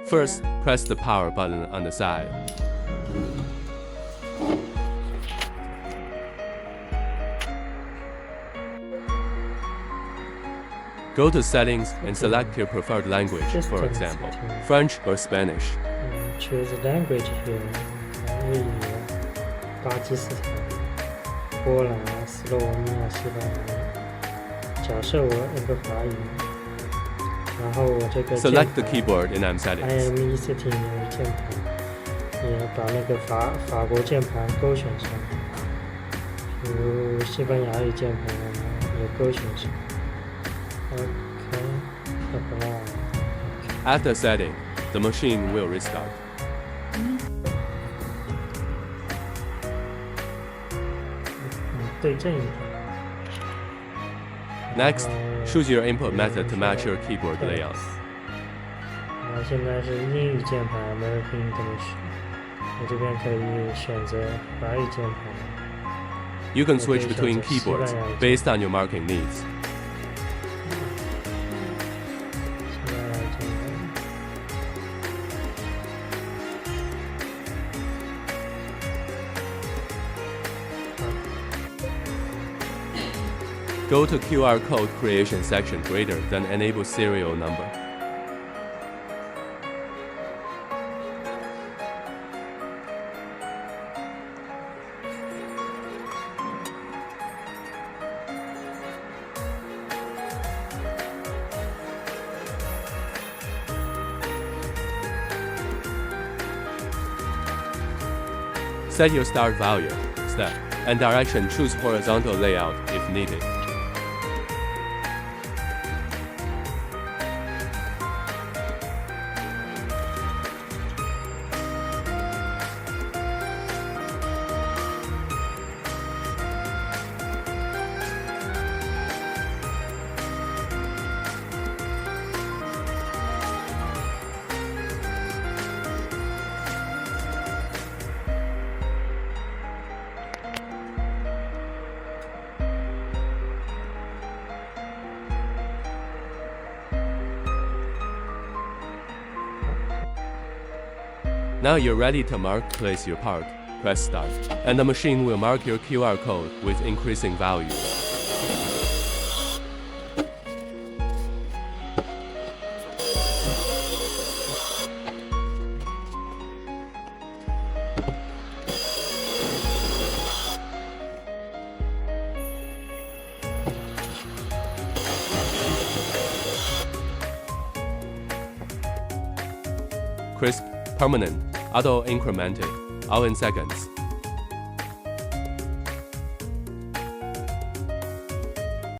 First, press the power button on the side. Go to Settings and select your preferred language, for example, French or Spanish. Choose language here. 日语、巴基斯坦、波兰、斯洛文尼亚、西班牙。假设我按个法语，然后我这个 Select the keyboard and I'm settings. IME setting 的键盘也把那个法国键盘勾选上，比如西班牙语键盘也勾选上。OK, apply. After setting, the machine will restart. Next, choose your input method to match your keyboard layout. 现在是英语键盘 American English， 我这边可以选择法语键盘。You can switch between keyboards based on your marking needs. Go to QR code creation section greater than enable serial number. Set your start value, step, and direction. Choose horizontal layout if needed. Now you're ready to place your part. Press start, and the machine will mark your QR code with increasing value. Crisp, permanent, auto-incremented, all in seconds.